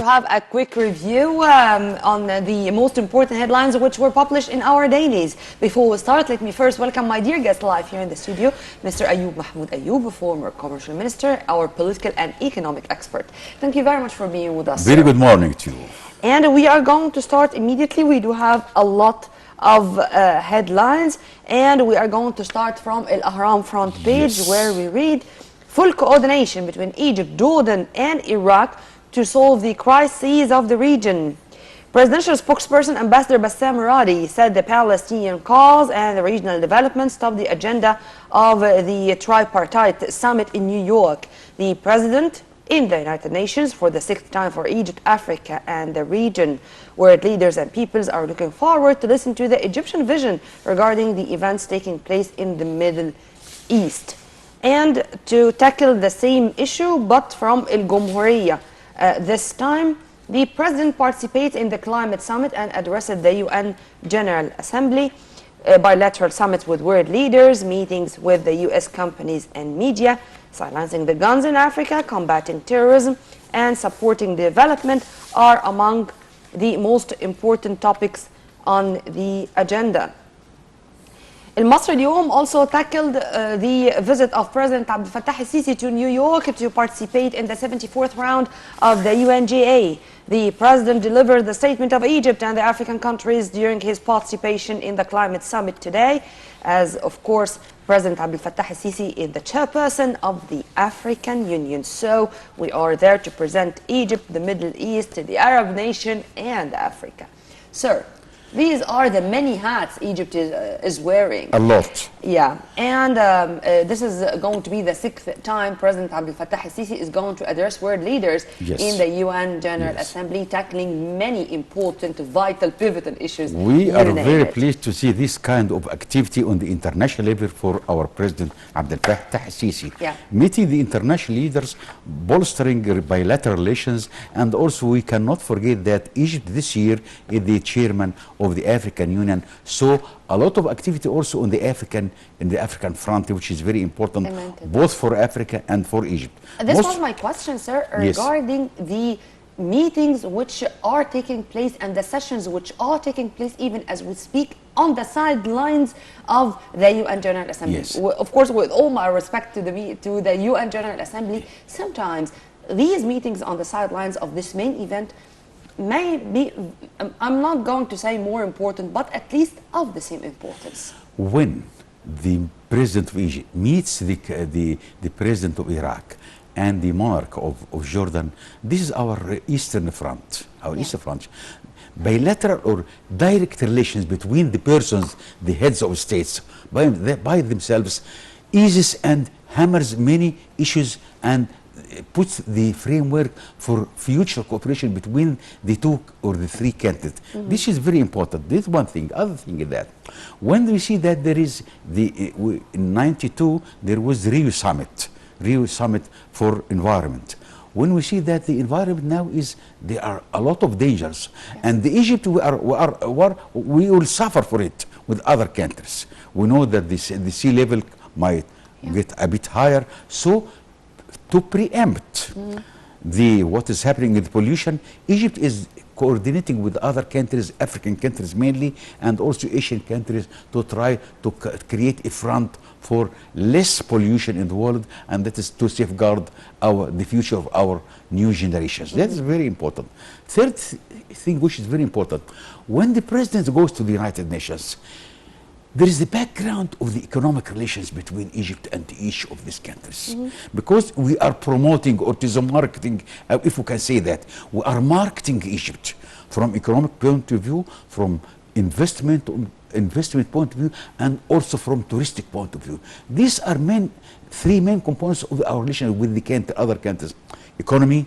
have a quick review on the most important headlines which were published in our dailies. Before we start, let me first welcome my dear guest live here in the studio, Mr. Ayoub, Mahmoud Ayoub, former commercial minister, our political and economic expert. Thank you very much for being with us. Very good morning to you. And we are going to start immediately. We do have a lot of headlines, and we are going to start from Al Ahram front page, where we read full coordination between Egypt, Jordan and Iraq to solve the crises of the region. Presidential spokesperson Ambassador Bassam Muradi said the Palestinian cause and the regional developments top the agenda of the tripartite summit in New York. The president in the United Nations for the 6th time for Egypt, Africa and the region. World leaders and peoples are looking forward to listen to the Egyptian vision regarding the events taking place in the Middle East. And to tackle the same issue but from El Gomhuriya. This time, the president participates in the climate summit and addresses the UN General Assembly, bilateral summits with world leaders, meetings with the US companies and media, silencing the guns in Africa, combating terrorism, and supporting development are among the most important topics on the agenda. المصري اليوم also tackled the visit of President Abdel Fattah al-Sisi to New York to participate in the 74th round of the UNGA. The president delivered the statement of Egypt and the African countries during his participation in the climate summit today, as of course President Abdel Fattah al-Sisi is the chairperson of the African Union. So we are there to present Egypt, the Middle East, the Arab nation and Africa. Sir, these are the many hats Egypt is wearing. A lot. Yeah, and this is going to be the 6th time President Abdel Fattah al-Sisi is going to address world leaders in the UN General Assembly, tackling many important, vital, pivotal issues. We are very pleased to see this kind of activity on the international level for our President Abdel Fattah al-Sisi. Meeting the international leaders, bolstering bilateral relations, and also we cannot forget that Egypt this year is the chairman of the African Union, so a lot of activity also on the African front, which is very important both for Africa and for Egypt. This was my question, sir, regarding the meetings which are taking place and the sessions which are taking place even as we speak on the sidelines of the UN General Assembly. Of course, with all my respect to the UN General Assembly, sometimes these meetings on the sidelines of this main event may be, I'm not going to say more important, but at least of the same importance. When the president of Egypt meets the president of Iraq and the monarch of Jordan, this is our Eastern Front, Eastern Front. Bilateral or direct relations between the persons, the heads of states, by themselves, eases and hammers many issues and puts the framework for future cooperation between the two or the three countries. This is very important. This is one thing. Other thing is that when we see that there is in '92 there was Rio Summit for environment. When we see that the environment now there are a lot of dangers, and the Egypt we will suffer for it with other countries. We know that the sea level might get a bit higher, so to preempt what is happening with pollution, Egypt is coordinating with other countries, African countries mainly, and also Asian countries to try to create a front for less pollution in the world, and that is to safeguard the future of our new generations. That is very important. Third thing which is very important, when the president goes to the United Nations, there is the background of the economic relations between Egypt and each of these countries. Because we are promoting, or it is a marketing, if we can say that, we are marketing Egypt from economic point of view, from investment point of view, and also from touristic point of view. These are three main components of our relations with the other countries: economy,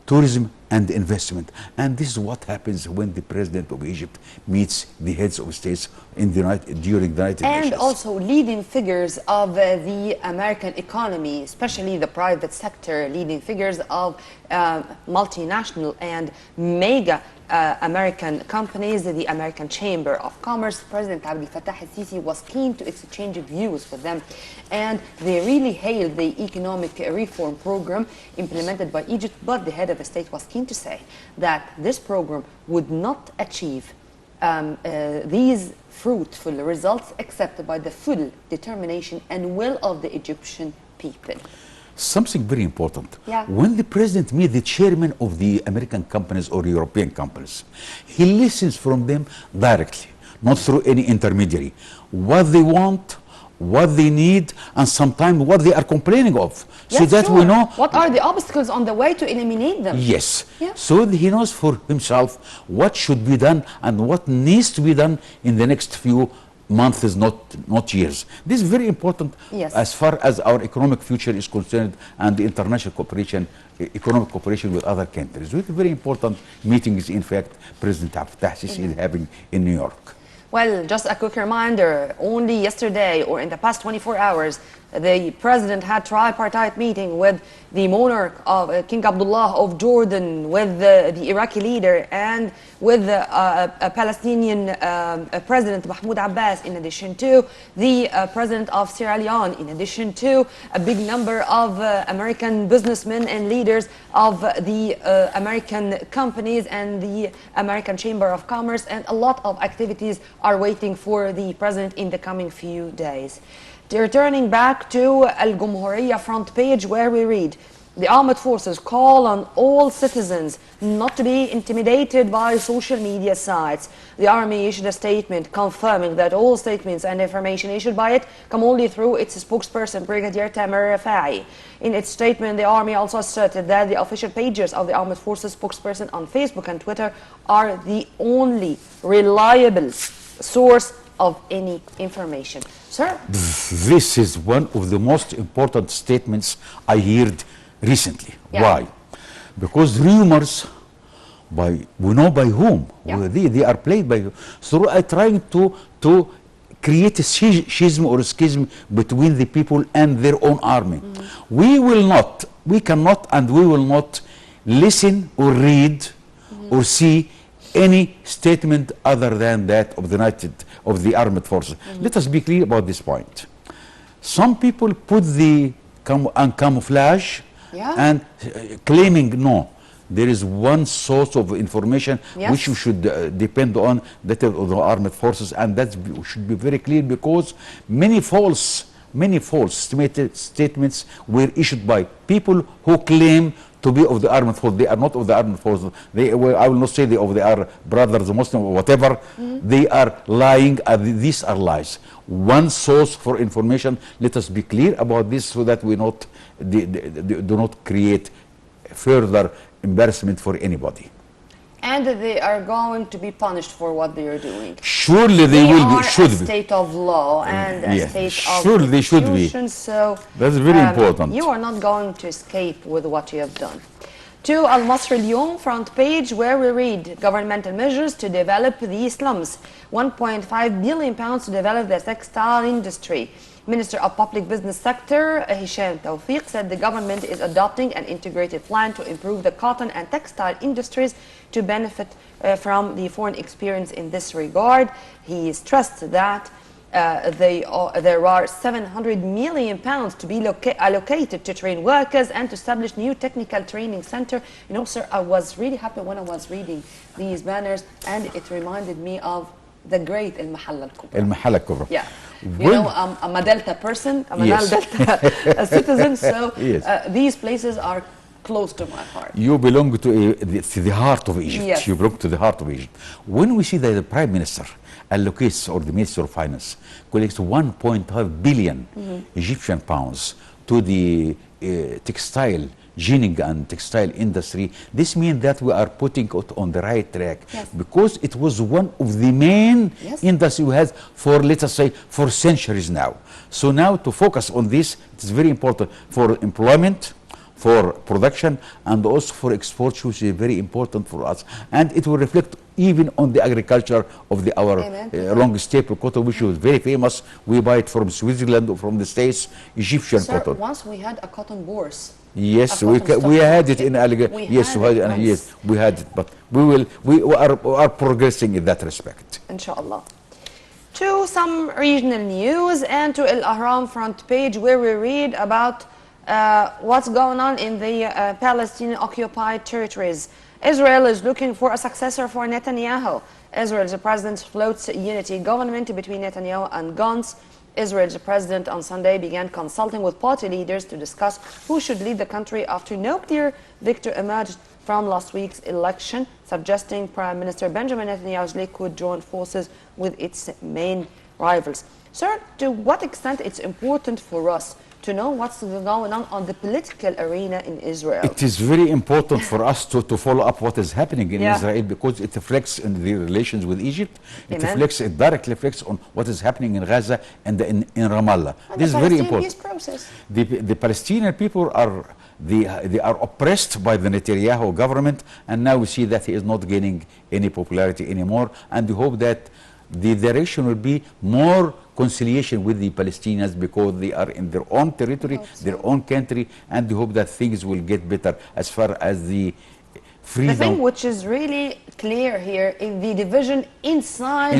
tourism, and investment. And this is what happens when the president of Egypt meets the heads of states during the United Nations. And also leading figures of the American economy, especially the private sector, leading figures of multinational and mega American companies, the American Chamber of Commerce. President Abdel Fattah al-Sisi was keen to exchange views with them, and they really hailed the economic reform program implemented by Egypt, but the head of the state was keen mean to say that this program would not achieve these fruitful results except by the full determination and will of the Egyptian people. Something very important. Yeah. When the president meets the chairman of the American companies or European companies, he listens from them directly, not through any intermediary. What they want, what they need, and sometimes what they are complaining of. So Yes, that sure. we know. What are the obstacles on the way to eliminate them? Yes. Yeah. So he knows for himself what should be done and what needs to be done in the next few months, not years. This is very important. Yes. As far as our economic future is concerned and the international cooperation, economic cooperation with other countries. With very important meetings, in fact, President Abdel Sisi is having in New York. Well, just a quick reminder, only yesterday or in the past 24 hours, the president had tripartite meeting with the monarch of King Abdullah of Jordan, with the Iraqi leader, and with the Palestinian president Mahmoud Abbas, in addition to the president of Sierra Leone, in addition to a big number of American businessmen and leaders of the American companies and the American Chamber of Commerce, and a lot of activities are waiting for the president in the coming few days. Returning back to Al Jumhuriyya front page, where we read, the armed forces call on all citizens not to be intimidated by social media sites. The army issued a statement confirming that all statements and information issued by it come only through its spokesperson, Brigadier Tamer Rafai. In its statement, the army also asserted that the official pages of the armed forces spokesperson on Facebook and Twitter are the only reliable source of any information. Sir? This is one of the most important statements I heard recently. Yeah. Why? Because rumors, we know by whom. Yeah. They are played by. So I trying to create a schism or a schism between the people and their own army. We cannot and we will not listen or read or see any statement other than that of the armed forces. Let us be clear about this point. Some people put the camouflage and claiming no. There is one source of information which you should depend on, that of the armed forces, and that should be very clear, because many false statements were issued by people who claim to be of the armed forces. They are not of the armed forces. I will not say they are brothers, Muslim, or whatever. They are lying. These are lies. One source for information. Let us be clear about this, so that we do not create further embarrassment for anybody. And they are going to be punished for what they are doing. Surely they will be. Should a be. state of law and a state of surely they should be. So that's very important. You are not going to escape with what you have done. To Al Masr Al-Yawm front page, where we read governmental measures to develop the slums, 1.5 billion pounds to develop the textile industry. Minister of Public Business Sector Hisham Tawfiq said the government is adopting an integrated plan to improve the cotton and textile industries to benefit from the foreign experience in this regard. He stressed that there are 700 million pounds to be allocated to train workers and to establish new technical training center. You know, sir, I was really happy when I was reading these banners, and it reminded me of the great Al Mahalla Al-Kubra. Al Mahalla Al-Kubra. Yeah. You know, I'm a Delta person, I'm a Delta citizen, so these places are close to my heart. You belong to the heart of Egypt. Yes. You belong to the heart of Egypt. When we see that the Prime Minister allocates, or the Minister of Finance collects 1.5 billion Egyptian pounds to the textile, ginning and textile industry, this means that we are putting it on the right track, because it was one of the main industry we had for, let us say, for centuries now. So now to focus on this, it is very important for employment, for production, and also for export, which is very important for us. And it will reflect even on the agriculture of our long staple cotton, which was very famous. We buy it from Switzerland or from the States, Egyptian cotton. Once we had a cotton bourse. Yes, we had it in Alligator. Yes, we had it, but we are progressing in that respect. Inshallah. To some regional news, and to Al Ahram front page, where we read about what's going on in the Palestinian occupied territories. Israel is looking for a successor for Netanyahu. Israel's president floats unity government between Netanyahu and Gantz. Israel's president on Sunday began consulting with party leaders to discuss who should lead the country after no clear victor emerged from last week's election, suggesting Prime Minister Benjamin Netanyahu's Likud join forces with its main rivals. Sir, to what extent it's important for us to know what's going on the political arena in Israel? It is very important for us to follow up what is happening in Yeah. Israel, because it reflects in the relations with Egypt. It Amen. it directly reflects on what is happening in Gaza and in Ramallah. And This is the very Palestinian important. peace process. The Palestinian people are they are oppressed by the Netanyahu government, and now we see that he is not gaining any popularity anymore, and we hope that the direction will be more conciliation with the Palestinians, because they are in their own territory, their own country, and we hope that things will get better as far as the freedom. The thing which is really clear here is the division inside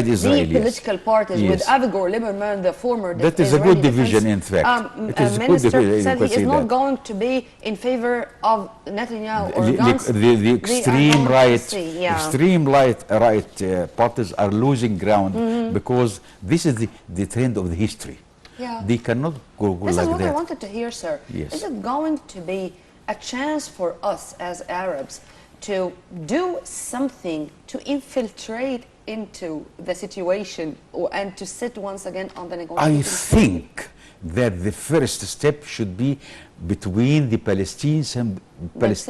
Israel, the political parties, Yes. with Avigdor Lieberman, the former That is a Israeli good division, defense, in fact. It is a good minister, division, said you can he is say not that. going to be in favor of Netanyahu or The Gantz. the extreme right, Yeah. extreme right parties are losing ground, because this is the trend of the history. Yeah. They cannot go This like is what that. I wanted to hear, sir. Yes. Is it going to be a chance for us as Arabs to do something to infiltrate into the situation and to sit once again on the negotiating I table? think that the first step should be between the Palestinians first?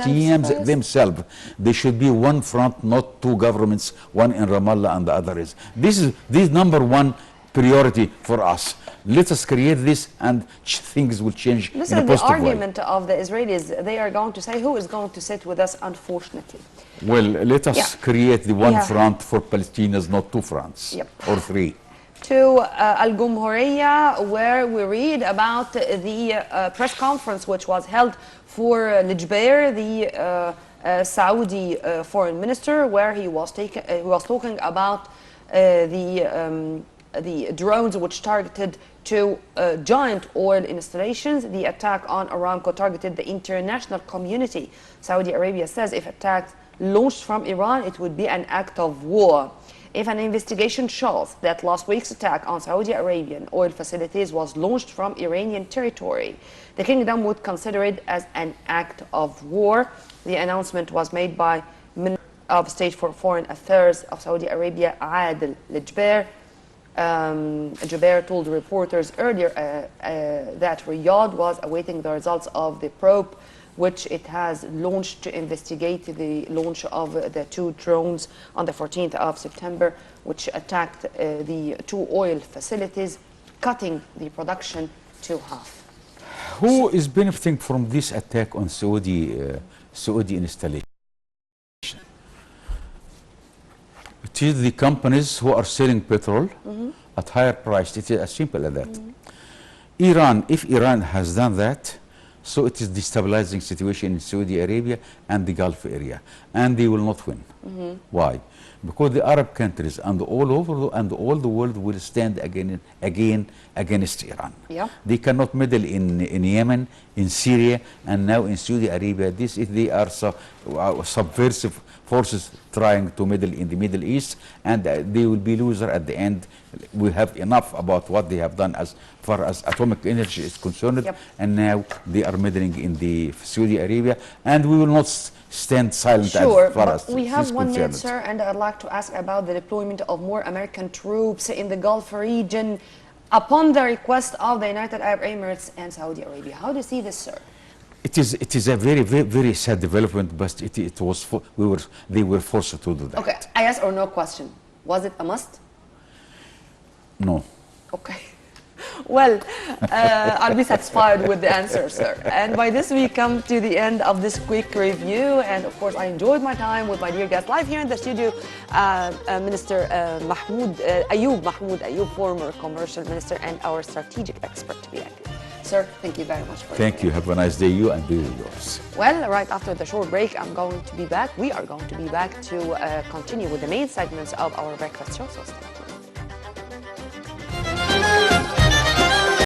themselves. There should be one front, not two governments, one in Ramallah and the other is. This is number one priority for us. Let us create this, and things will change This in a is the positive way. argument of the Israelis. They are going to say who is going to sit with us, unfortunately. Well, let us Yeah. create the one Yeah. front for Palestinians, not two fronts. Yep. Or three. To Al Jumhuriyah, where we read about the press conference which was held for Lijbeir, the Saudi foreign minister, where he was talking about the drones which targeted two giant oil installations. The attack on Aramco targeted the international community. Saudi Arabia says if attacks launched from Iran, it would be an act of war. If an investigation shows that last week's attack on Saudi Arabian oil facilities was launched from Iranian territory, the kingdom would consider it as an act of war. The announcement was made by Minister of State for Foreign Affairs of Saudi Arabia, Adel Lijbeir. Jubair told reporters earlier that Riyadh was awaiting the results of the probe which it has launched to investigate the launch of the two drones on the 14th of September, which attacked the two oil facilities, cutting the production to half. Who is benefiting from this attack on Saudi installation? It is the companies who are selling petrol at higher price. It is as simple as that. Iran, if Iran has done that, so it is destabilizing situation in Saudi Arabia and the Gulf area, and they will not win. Why? Because the Arab countries and all the world will stand again against Iran. Yeah. They cannot meddle in Yemen, in Syria, and now in Saudi Arabia. They are subversive forces trying to meddle in the Middle East, and they will be loser at the end. We have enough about what they have done as far as atomic energy is concerned, Yep. and now they are meddling in the Saudi Arabia, and we will not stand silent Sure, as far but as we this have is 1 minute, concerned. sir, and I'd like to ask about the deployment of more American troops in the Gulf region upon the request of the United Arab Emirates and Saudi Arabia. How do you see this, sir? It is a very sad development, but they were forced to do that. Okay, a yes or no question. Was it a must? No. Okay. Well, I'll be satisfied with the answer, sir. And by this, we come to the end of this quick review. And of course, I enjoyed my time with my dear guest live here in the studio, Minister Ayoub, former commercial minister and our strategic expert to be active. Sir, thank you very much for Thank you. Have a nice day, you, and be yours. Well, right after the short break, I'm going to be back. We are going to be back to continue with the main segments of our breakfast show. So stay